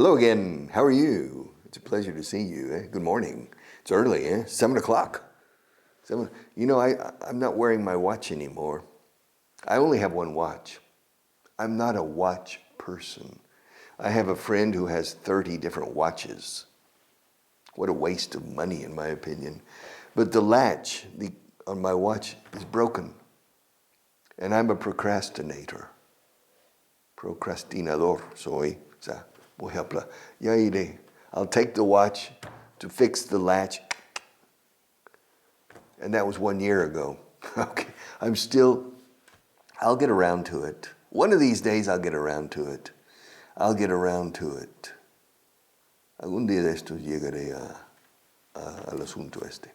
Hello again. How are you? It's a pleasure to see you. Eh? Good morning. It's early, eh? 7 o'clock. I'm not wearing my watch anymore. I only have one watch. I'm not a watch person. I have a friend who has 30 different watches. What a waste of money, in my opinion. But the latch on my watch is broken. And I'm a procrastinator. Procrastinador soy. Voy a ya iré. I'll take the watch to fix the latch. And that was 1 year ago. Okay. I'll get around to it. One of these days I'll get around to it. I'll get around to it. Algún día de estos llegaré al asunto este.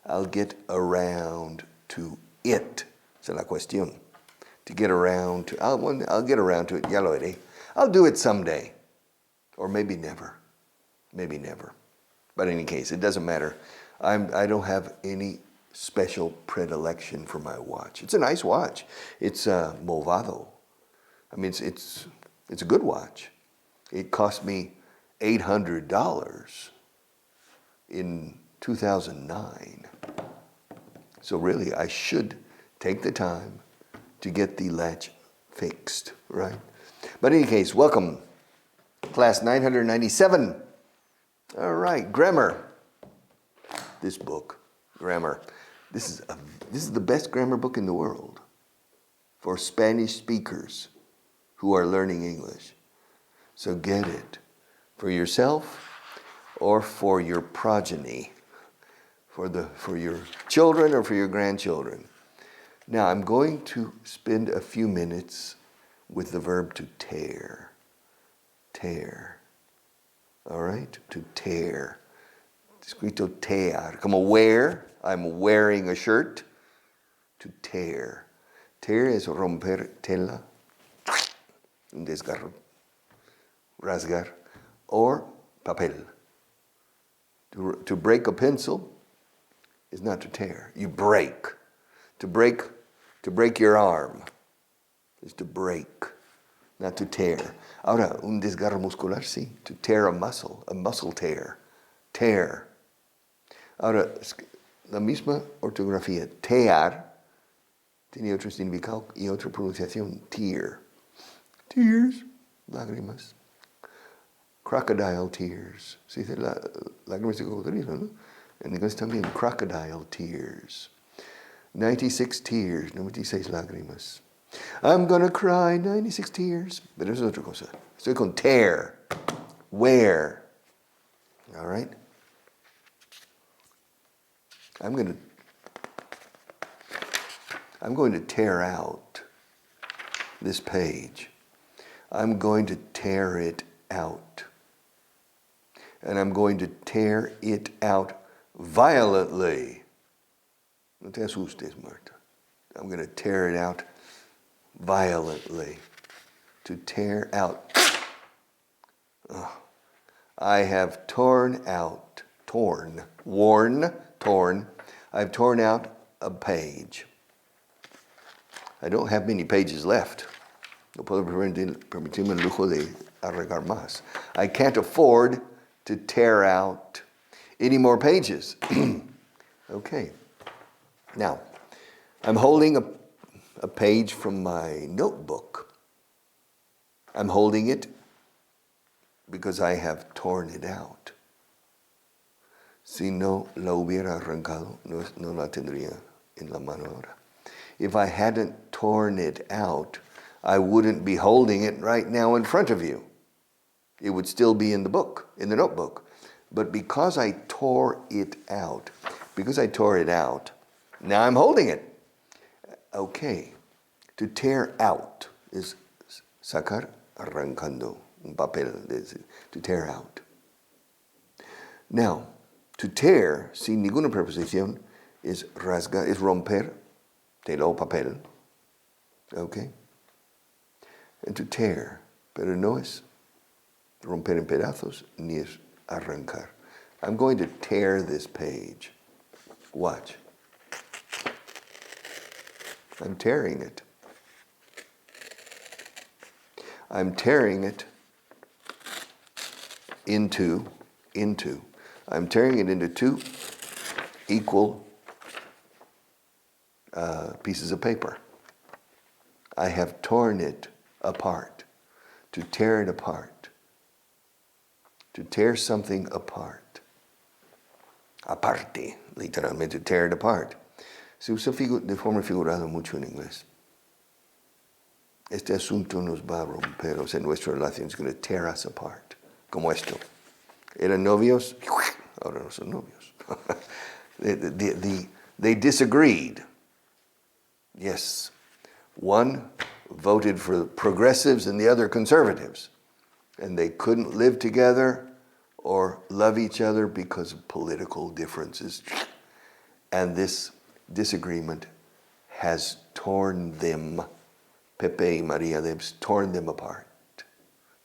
I'll get around to it. Esa es la cuestión. To get around to, I'll get around to it. Ya lo haré. I'll do it someday. Or maybe never. Maybe never. But in any case, it doesn't matter. I don't have any special predilection for my watch. It's a nice watch. It's Movado. I mean, it's a good watch. It cost me $800 in 2009. So really, I should take the time to get the latch fixed, right? But in any case, welcome. Class 997. All right, grammar. This book, grammar. This is the best grammar book in the world for Spanish speakers who are learning English. So get it for yourself or for your progeny, for your children or for your grandchildren. Now I'm going to spend a few minutes with the verb to tear. Tear. All right? To tear. Escrito tear. Como wear. I'm wearing a shirt. To tear. Tear es romper tela. Un desgarro. Rasgar. Or papel. To break a pencil is not to tear. You break. To break your arm is to break. Not to tear. Ahora, un desgarro muscular, sí. To tear a muscle tear. Tear. Ahora, la misma ortografía. Tear tiene otro significado y otra pronunciación. Tear. Tears, lágrimas. Crocodile tears. Se dice lágrimas de cocodrilo, ¿no? En inglés también, crocodile tears. 96 tears, 96 lágrimas. I'm gonna cry 96 tears. Pero eso es otra cosa. Estoy con tear. Wear. All right? I'm going to tear out this page. I'm going to tear it out. And I'm going to tear it out violently. No te asustes, Marta. I'm going to tear it out violently. To tear out. Oh, I have torn. I've torn out a page. I don't have many pages left. No puedo permitirme el lujo de arreglar más. I can't afford to tear out any more pages. Okay. Now, I'm holding a page from my notebook. I'm holding it because I have torn it out. Si no la hubiera arrancado, no la tendría en la mano ahora. If I hadn't torn it out, I wouldn't be holding it right now in front of you. It would still be in the book, in the notebook. But because I tore it out, now I'm holding it. Okay. To tear out is sacar arrancando un papel, to tear out. Now, to tear, sin ninguna preposición, is rasgar, is romper, tela o papel. Okay? And to tear, pero no es romper en pedazos, ni es arrancar. I'm going to tear this page. Watch. I'm tearing it. I'm tearing it into. I'm tearing it into two equal pieces of paper. I have torn it apart. To tear it apart. To tear something apart. Aparte, literalmente, tear it apart. Se usa de forma figurada mucho en inglés. Este asunto nos va a romper, o sea, nuestra relación is going to tear us apart. Como esto. Eran novios, ahora no son novios. They disagreed. Yes. One voted for the progressives and the other conservatives. And they couldn't live together or love each other because of political differences. And this disagreement has torn them, Pepe y Maria, they've torn them apart,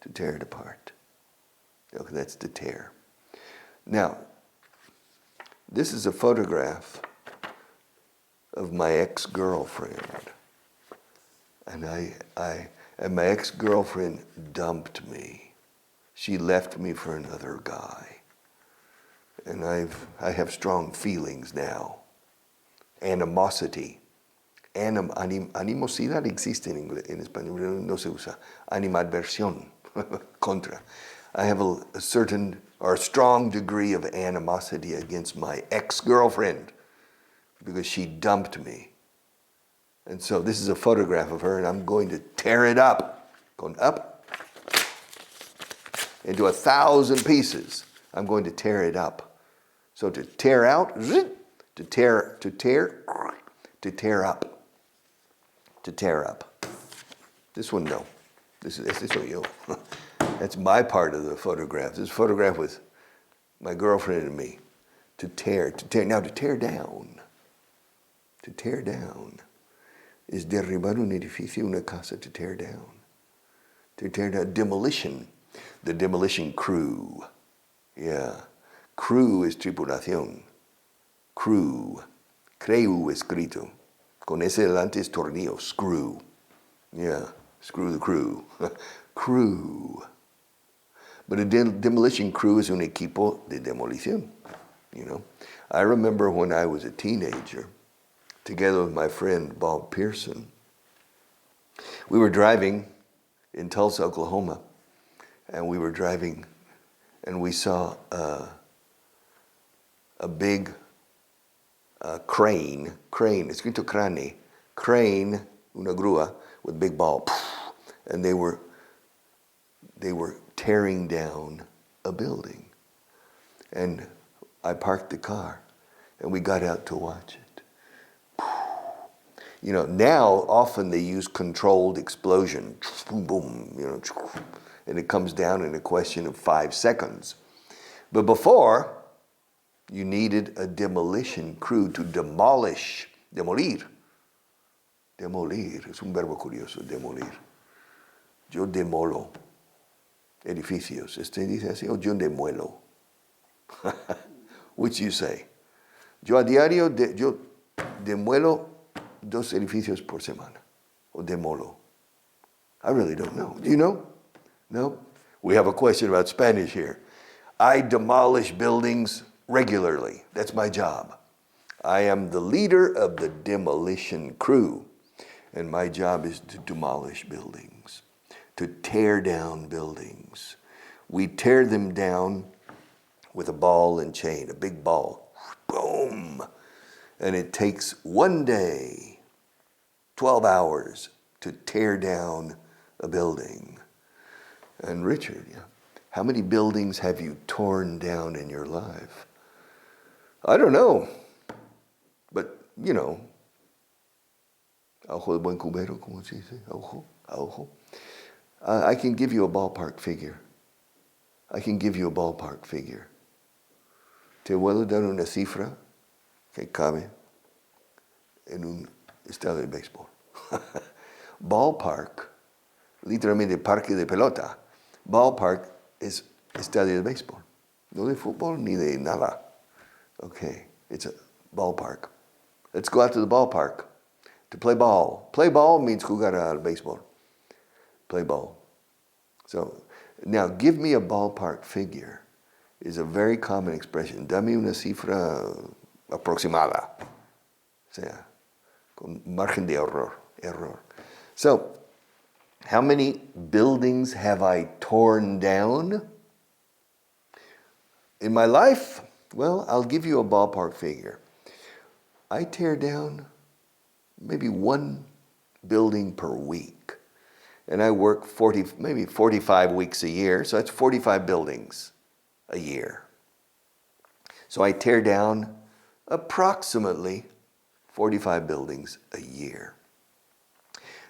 to tear it apart. Okay, that's to tear. Now, this is a photograph of my ex-girlfriend. And and my ex-girlfriend dumped me. She left me for another guy. And I have strong feelings now. Animosity. Animosidad existe en español, no se usa. Animadversión, contra. I have a certain or a strong degree of animosity against my ex-girlfriend because she dumped me. And so this is a photograph of her, and I'm going to tear it up. Going up into 1,000 pieces. I'm going to tear it up. So to tear out, to tear up. To tear up. This one, no. This is yo. That's my part of the photograph. This photograph with my girlfriend and me. To tear. Now to tear down. To tear down is derribar un edificio, una casa, to tear down. To tear down. Demolition. The demolition crew. Yeah. Crew is tripulación. Crew. Creu escrito. Con ese delante es tornillo. Screw. Yeah. Screw the crew. Crew. But a demolition crew is un equipo de demolición. You know. I remember when I was a teenager, together with my friend Bob Pearson, we were driving in Tulsa, Oklahoma, and we were driving, and we saw a big crane, escrito crane, una grúa with a big ball, and they were tearing down a building. And I parked the car, and we got out to watch it. You know, now often they use controlled explosion, boom, boom, you know, and it comes down in a question of 5 seconds. But before, you needed a demolition crew to demolish, demolir. Demolir, es un verbo curioso, demolir. Yo demolo edificios. Este dice así, o yo demuelo. Which you say? Yo a diario, yo demuelo 2 edificios por semana. O demolo. I really don't know. Do you know? No? We have a question about Spanish here. I demolish buildings regularly. That's my job. I am the leader of the demolition crew. And my job is to demolish buildings. To tear down buildings. We tear them down with a ball and chain, a big ball. Boom! And it takes 1 day, 12 hours to tear down a building. And Richard, how many buildings have you torn down in your life? I don't know. But, you know, a ojo de buen cubero, como se dice, a ojo. I can give you a ballpark figure. Te puedo dar una cifra que cabe en un estadio de béisbol. Ballpark, literalmente parque de pelota. Ballpark es estadio de béisbol. No de fútbol ni de nada. Okay, it's a ballpark. Let's go out to the ballpark to play ball. Play ball means jugar al béisbol. Play ball. So, Now, give me a ballpark figure is a very common expression. Dame una cifra aproximada. O sea, con margen de error. So, how many buildings have I torn down in my life? Well, I'll give you a ballpark figure. I tear down maybe one building per week. And I work 45 weeks a year, so that's 45 buildings a year. So I tear down approximately 45 buildings a year.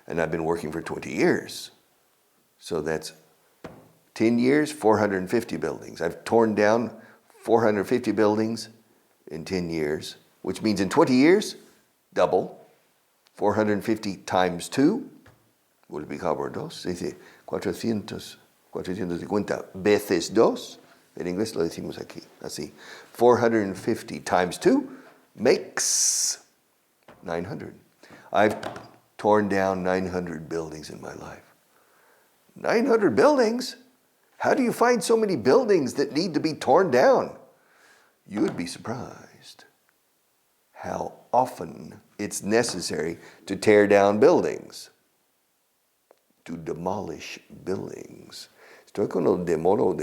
And I've been working for 20 years. So that's 10 years, 450 buildings. I've torn down 450 buildings in 10 years, which means in 20 years, double. 450 times 2, multiplicado por 2, se dice 450 veces 2. En inglés lo decimos aquí, así. 450 times 2 makes 900. I've torn down 900 buildings in my life. 900 buildings? How do you find so many buildings that need to be torn down? You would be surprised how often it's necessary to tear down buildings, to demolish buildings. Estoy con el demuelo.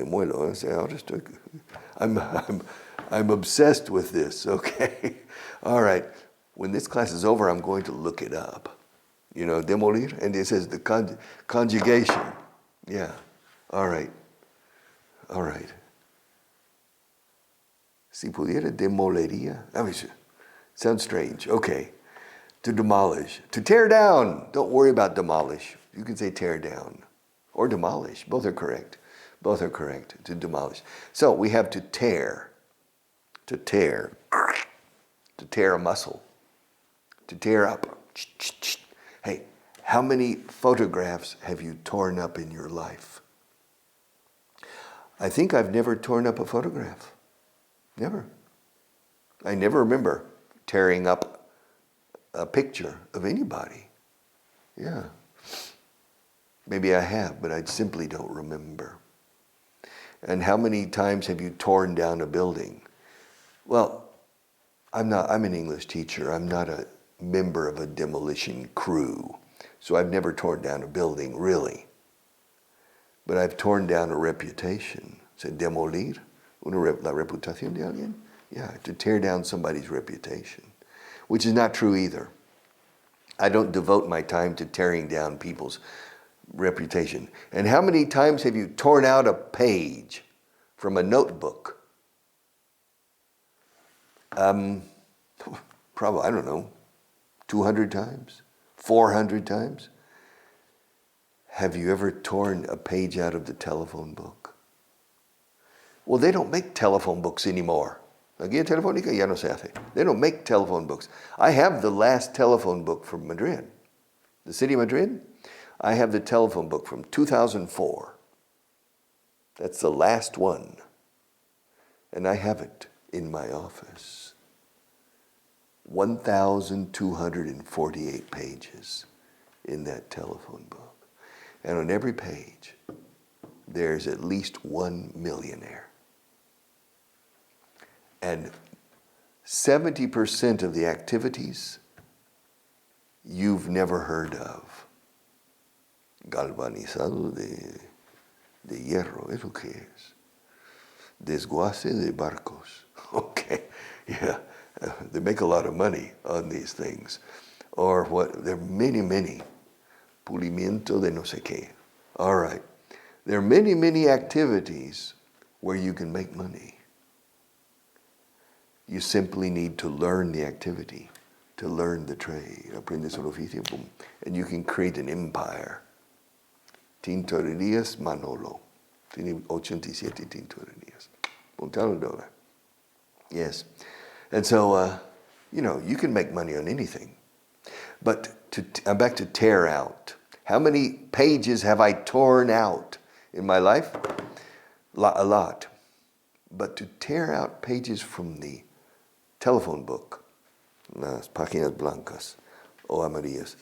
I'm obsessed with this, okay? All right. When this class is over, I'm going to look it up. You know, demolir, and it says the conjugation. Yeah. All right. Si pudiera demolería. Sounds strange. Okay. To demolish. To tear down. Don't worry about demolish. You can say tear down or demolish. Both are correct. To demolish. So we have to tear. To tear a muscle. To tear up. Hey, how many photographs have you torn up in your life? I think I've never torn up a photograph. Never. I never remember tearing up a picture of anybody. Yeah. Maybe I have, but I simply don't remember. And how many times have you torn down a building? Well, I'm an English teacher. I'm not a member of a demolition crew. So I've never torn down a building, really. But I've torn down a reputation. So demolir, la reputación de alguien? Yeah, to tear down somebody's reputation, which is not true either. I don't devote my time to tearing down people's reputation. And how many times have you torn out a page from a notebook? Probably, I don't know, 200 times, 400 times. Have you ever torn a page out of the telephone book? Well, they don't make telephone books anymore. La guía telefónica ya no se hace. They don't make telephone books. I have the last telephone book from Madrid, the city of Madrid. I have the telephone book from 2004. That's the last one. And I have it in my office. 1,248 pages in that telephone book. And on every page, there's at least one millionaire. And 70% of the activities you've never heard of. Galvanizado de hierro, ¿eso qué es? Desguace de barcos. Okay, yeah, they make a lot of money on these things. Or what, there are many. Pulimiento de no sé qué. All right, there are many activities where you can make money. You simply need to learn the activity, to learn the trade. Aprendes un oficio, boom, and you can create an empire. Tintorerías Manolo. Tiene 87 tintorerías. $1. Yes. And so, you can make money on anything. But I'm back to tear out. How many pages have I torn out in my life? A lot. But to tear out pages from the telephone book, las páginas blancas o amarillas,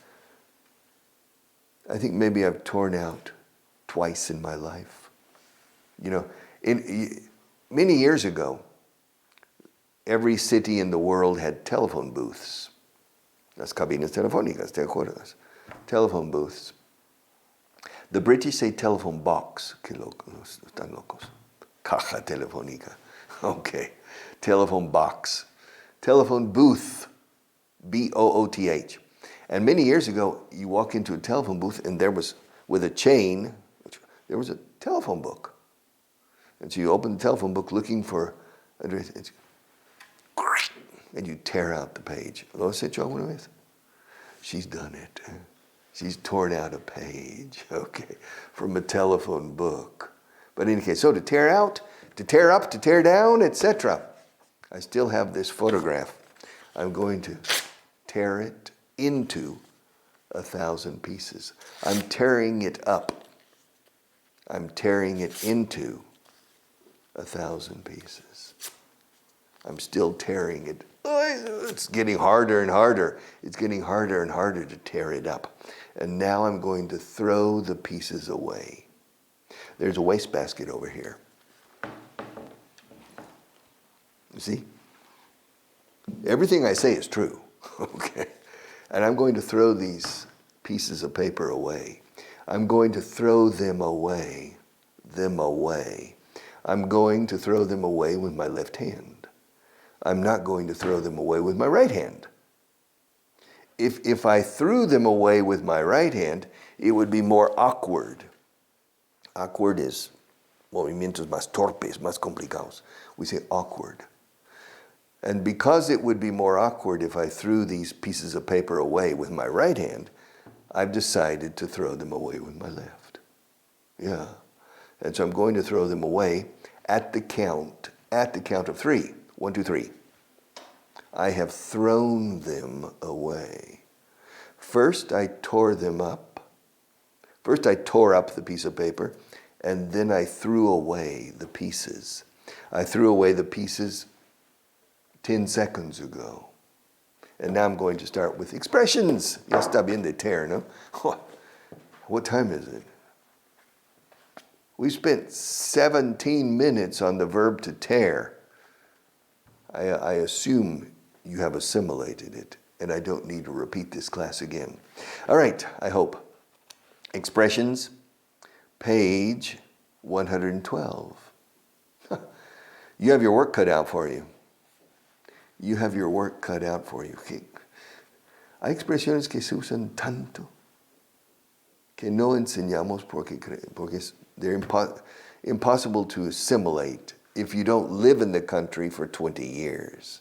I think maybe I've torn out twice in my life. You know, many years ago, every city in the world had telephone booths. Las cabinas telefónicas, ¿te acuerdas? Telephone booths. The British say telephone box. Que locos, están locos. Caja telefónica. Okay. Telephone box. Telephone booth. B-O-O-T-H. And many years ago, you walk into a telephone booth and there was, with a chain, there was a telephone book. And so you open the telephone book looking for address, and you tear out the page. ¿Lo has hecho alguna vez? She's done it. She's torn out a page, okay, from a telephone book. But in any case, so to tear out, to tear up, to tear down, etc. I still have this photograph. I'm going to tear it into 1,000 pieces. I'm tearing it up. I'm tearing it into 1,000 pieces. I'm still tearing it. It's getting harder and harder. It's getting harder and harder to tear it up. And now I'm going to throw the pieces away. There's a wastebasket over here. You see? Everything I say is true. Okay? And I'm going to throw these pieces of paper away. I'm going to throw them away. Them away. I'm going to throw them away with my left hand. I'm not going to throw them away with my right hand. If I threw them away with my right hand, it would be more awkward. Awkward is movimientos más torpes, más complicados. We say awkward. And because it would be more awkward if I threw these pieces of paper away with my right hand, I've decided to throw them away with my left. Yeah. And so I'm going to throw them away at the count of 3. 1, 2, 3. I have thrown them away. First, I tore them up. First, I tore up the piece of paper, and then I threw away the pieces. I threw away the pieces 10 seconds ago. And now I'm going to start with expressions. Ya está bien de tear, no? What time is it? We spent 17 minutes on the verb to tear. I assume you have assimilated it, and I don't need to repeat this class again. All right, I hope. Expressions, page 112. You have your work cut out for you. You have your work cut out for you. Hay expresiones que se usan tanto que no enseñamos porque they're impossible to assimilate if you don't live in the country for 20 years.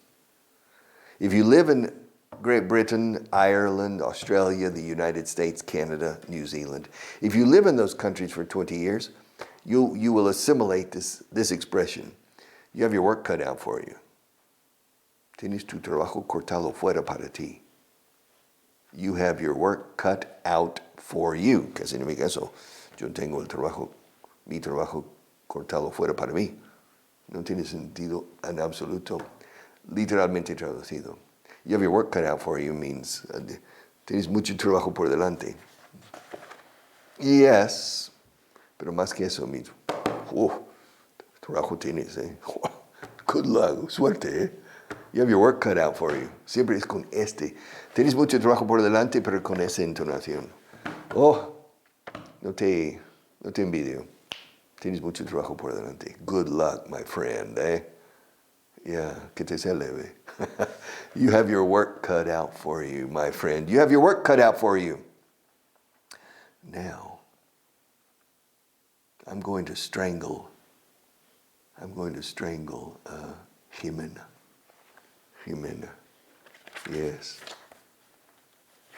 If you live in Great Britain, Ireland, Australia, the United States, Canada, New Zealand, if you live in those countries for 20 years, you will assimilate this expression. You have your work cut out for you. Tienes tu trabajo cortado fuera para ti. You have your work cut out for you. ¿Qué significa eso? Yo tengo mi trabajo cortado fuera para mí. No tiene sentido en absoluto. Literalmente traducido. You have your work cut out for you means tienes mucho trabajo por delante. Yes, pero más que eso means, trabajo tienes, eh? Good luck, suerte, eh? You have your work cut out for you. Siempre es con este. Tienes mucho trabajo por delante, pero con esa entonación. No te envidio. Tienes mucho trabajo por delante. Good luck, my friend, eh? Yeah, que te sea leve. You have your work cut out for you, my friend. You have your work cut out for you. Now, I'm going to strangle Jimena. Jimena. Yes.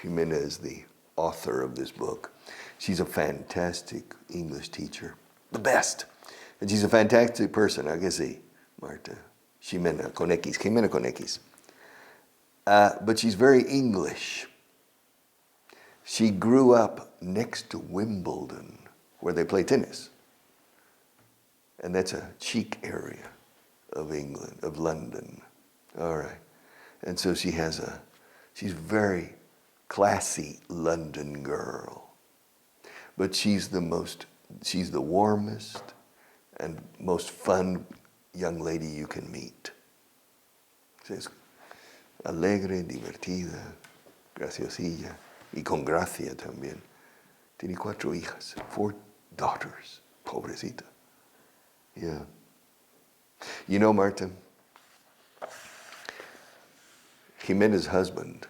Jimena is the author of this book. She's a fantastic English teacher. The best. And she's a fantastic person, I guess, Marta. Jimena con X. But she's very English. She grew up next to Wimbledon, where they play tennis. And that's a chic area of England, of London. All right. And so she's very classy London girl. But she's the warmest and most fun young lady you can meet. Es alegre, divertida, graciosilla, y con gracia también. Tiene 4 hijas, 4 daughters. Pobrecita. Yeah. You know, Marta, Jimena's husband,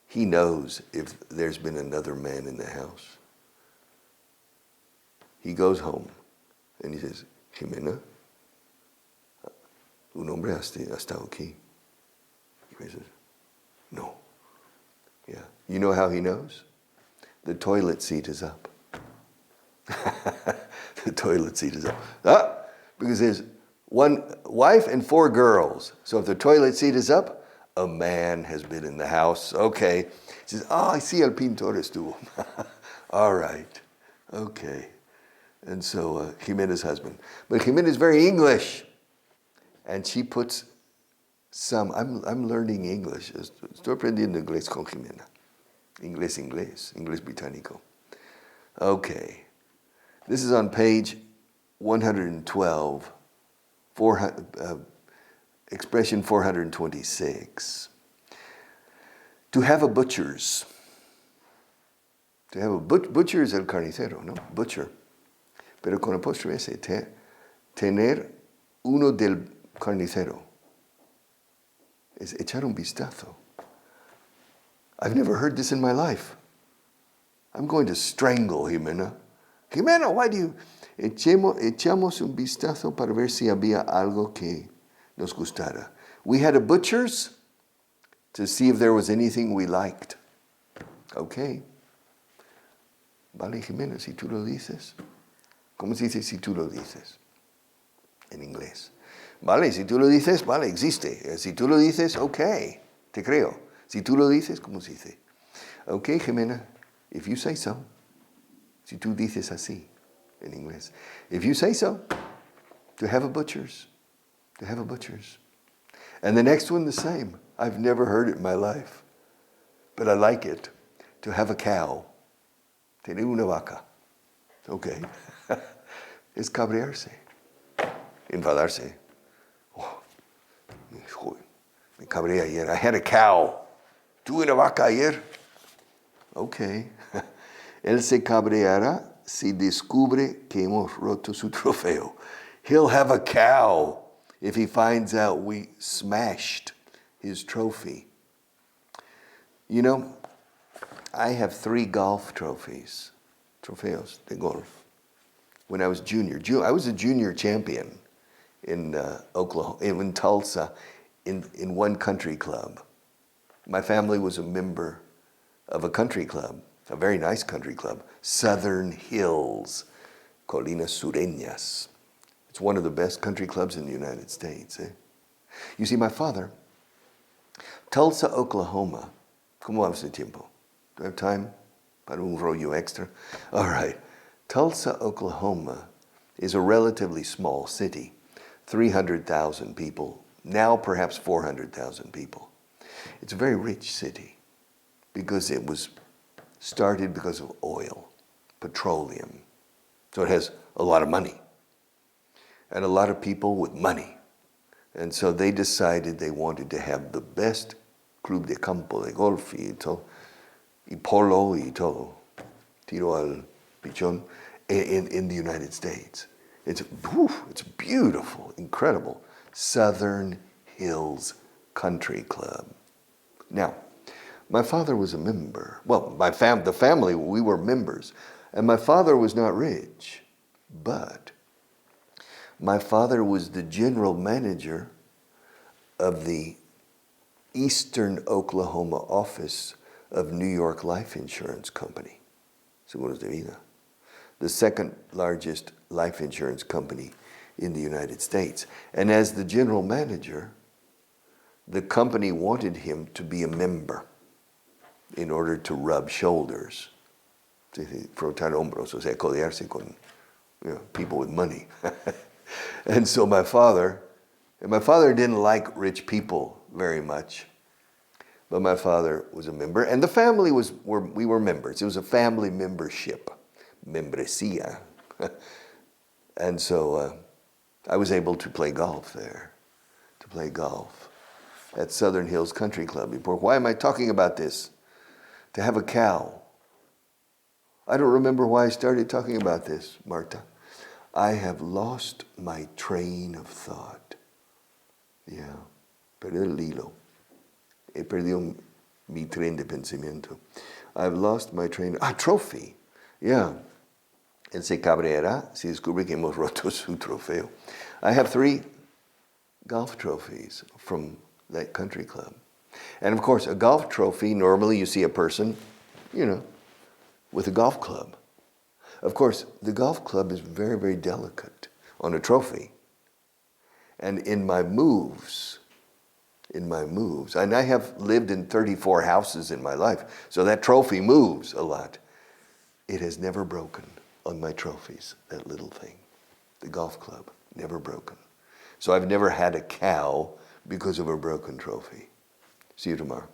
he knows if there's been another man in the house. He goes home and he says, Jimena, un hombre ha estado aquí. He says, no. Yeah. You know how he knows? The toilet seat is up. The toilet seat is up. Because there's 1 wife and 4 girls. So if the toilet seat is up, a man has been in the house. Okay. He says, I see el pintor estuvo. All right. Okay. And so Jimena's husband. But Jimena is very English. And she puts some, I'm learning English. Estoy aprendiendo inglés con Jimena. Inglés británico. Okay. This is on page 112, expression 426. To have a butcher's. To have a butcher is el carnicero, ¿no? Butcher. Pero con apóstrofe S. Tener uno del carnicero. Es echar un vistazo. I've never heard this in my life. I'm going to strangle Jimena. Jimena, why do you... Echamos un vistazo para ver si había algo que nos gustara. We had a butcher's to see if there was anything we liked. Okay. Vale, Jimena, si tú lo dices. ¿Cómo se dice si tú lo dices? En inglés. Vale, si tú lo dices, vale, existe. Si tú lo dices, okay, te creo. Si tú lo dices, ¿cómo se dice? Okay, Jimena, if you say so. Si tú dices así, en inglés. If you say so, to have a butcher's. To have a butcher's. And the next one the same. I've never heard it in my life. But I like it. To have a cow. Tener una vaca. Okay. Es cabrearse. Enfadarse. Oh, me cabré ayer. I had a cow. Tuve una vaca ayer. Okay. Él se cabreará si descubre que hemos roto su trofeo. He'll have a cow if he finds out we smashed his trophy. You know, I have 3 golf trophies. Trofeos de golf. When I was junior. I was a junior champion in Oklahoma, in Tulsa, in one country club. My family was a member of a country club, a very nice country club, Southern Hills, Colinas Sureñas. It's one of the best country clubs in the United States. You see, my father, Tulsa, Oklahoma. ¿Cómo vamos de tiempo? Do I have time para un rollo extra? All right. Tulsa, Oklahoma is a relatively small city, 300,000 people, now perhaps 400,000 people. It's a very rich city because it was started because of oil, petroleum. So it has a lot of money and a lot of people with money. And so they decided they wanted to have the best club de campo de golf y polo y todo, tiro al pichón, in the United States. It's beautiful, incredible. Southern Hills Country Club. Now, my father was a member. Well, the family, we were members. And my father was not rich, but my father was the general manager of the Eastern Oklahoma office of New York Life Insurance Company, Seguros de Vida, the second largest life insurance company in the United States. And as the general manager, the company wanted him to be a member in order to rub shoulders, frotar hombros, o sea, codearse con people with money. And so my father didn't like rich people very much, but my father was a member, and the family we were members. It was a family membership, membresía, And so I was able to play golf there, at Southern Hills Country Club. Why am I talking about this? To have a cow. I don't remember why I started talking about this, Marta. I have lost my train of thought. Yeah, perdí el hilo. He perdido mi tren de pensamiento. I've lost my train. Trophy. Yeah. Él se cabreará si descubre que hemos roto su trofeo. I have 3 golf trophies from that country club. And of course, a golf trophy, normally you see a person, with a golf club. Of course, the golf club is very, very delicate on a trophy. And in my moves, and I have lived in 34 houses in my life, so that trophy moves a lot. It has never broken on my trophies, that little thing. The golf club, never broken. So I've never had a cow because of a broken trophy. See you tomorrow.